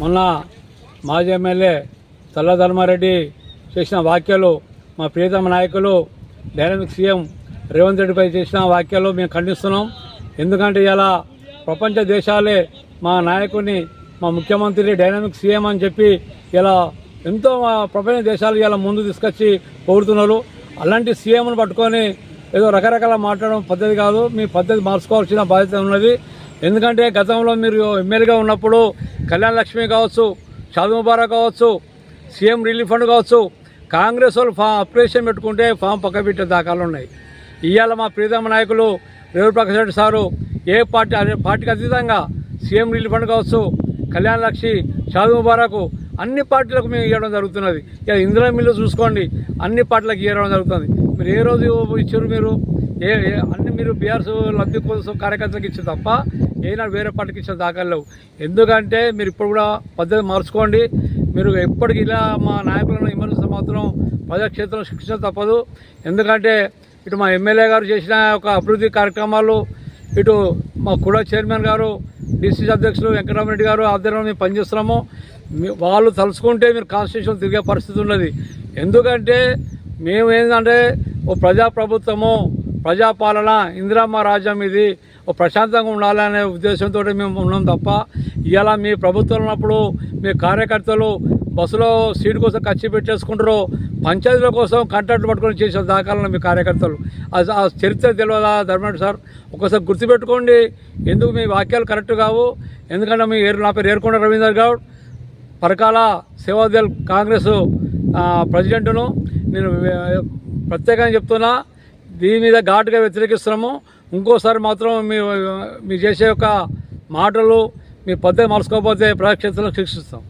మొన్న మాజీ ఎమ్మెల్యే చల్లా ధర్మారెడ్డి చేసిన వ్యాఖ్యలు, మా ప్రియతమ నాయకులు డైనమిక్ సీఎం రేవంత్ రెడ్డిపై చేసిన వ్యాఖ్యలు మేము ఖండిస్తున్నాం. ఎందుకంటే ఇలా ప్రపంచ దేశాలే మా నాయకుడిని, మా ముఖ్యమంత్రి డైనమిక్ సీఎం అని చెప్పి ఇలా ఎంతో ప్రపంచ దేశాలు ఇలా ముందు తీసుకొచ్చి పొగుడుతున్నారు. అలాంటి సీఎంను పట్టుకొని ఏదో రకరకాల మాట్లాడడం పద్ధతి కాదు. మీ పద్ధతి మార్చుకోవాల్సిన బాధ్యత ఉన్నది. ఎందుకంటే గతంలో మీరు ఎమ్మెల్యేగా ఉన్నప్పుడు కళ్యాణ లక్ష్మి కావచ్చు, షాదీ ముబారక్ కావచ్చు, సీఎం రిలీఫ్ ఫండ్ కావచ్చు, కాంగ్రెస్ వాళ్ళు అప్లికేషన్ పెట్టుకుంటే ఫామ్ పక్క పెట్టే దాఖలు ఉన్నాయి. ఇవాళ మా ప్రియతమ నాయకులు రేవంత్ ప్రకాష్ రెడ్డి సారు ఏ పార్టీకి అతీతంగా సీఎం రిలీఫ్ ఫండ్ కావచ్చు, కళ్యాణ లక్ష్మి, షాదీ ముబారక్ అన్ని పార్టీలకు మేము ఇవ్వడం జరుగుతున్నది. ఇక ఇందిరా మిల్లు చూసుకోండి, అన్ని పార్టీలకు ఇవ్వడం జరుగుతుంది. మీరు ఏ రోజు ఇచ్చారు? మీరు అన్ని మీరు బీఆర్ఎస్ లబ్ధి కోసం కార్యకర్తలకు ఇచ్చారు తప్ప ఏనాడు వేరే పార్టీకి ఇచ్చిన దాఖలు లేవు. ఎందుకంటే మీరు ఇప్పుడు కూడా పద్ధతి మార్చుకోండి. మీరు ఎప్పటికీ ఇలా మా నాయకులను విమర్శించడం మాత్రం ప్రజాక్షేత్రంలో శిక్షణ తప్పదు. ఎందుకంటే ఇటు మా ఎమ్మెల్యే గారు చేసిన ఒక అభివృద్ధి కార్యక్రమాలు, ఇటు మా కూడా చైర్మన్ గారు, డిసిసి అధ్యక్షులు వెంకటరామరెడ్డి గారు ఆధ్వర్యంలో మేము పనిచేస్తున్నాము. వాళ్ళు తలుచుకుంటే మీరు కాన్స్టిట్యూషన్ తిరిగే పరిస్థితి ఉన్నది. ఎందుకంటే మేము ఏంటంటే ఓ ప్రజాప్రభుత్వము, ప్రజాపాలన, ఇందిరమ్మ రాజ్యం, ఇది ఓ ప్రశాంతంగా ఉండాలనే ఉద్దేశంతో మేము ఉన్నాం తప్ప ఇవాళ మీ ప్రభుత్వం ఉన్నప్పుడు మీ కార్యకర్తలు బస్సులో సీటు కోసం ఖర్చు పెట్టేసుకుంటారు, పంచాయతీల కోసం కాంట్రాక్ట్ పట్టుకొని చేసే దాఖలను మీ కార్యకర్తలు. ఆ చరిత్ర తెలియదా ధర్మరెడ్డి సార్? ఒకసారి గుర్తుపెట్టుకోండి. ఎందుకు మీ వాక్యాలు కరెక్ట్ కావు? ఎందుకంటే నా పేరు ఏర్కొండ రవీందర్ గౌడ్, పరకాల సేవాదల్ కాంగ్రెస్ ప్రెసిడెంట్ను. నేను ప్రత్యేకంగా చెప్తున్నా, దీని మీద ఘాటుగా వ్యతిరేకిస్తున్నాము. ఇంకోసారి మాత్రం మీ చేసే యొక్క మాటలు మీ పద్ధతి మార్చుకోకపోతే ప్రజాక్షేత్రంలో శిక్షిస్తాం.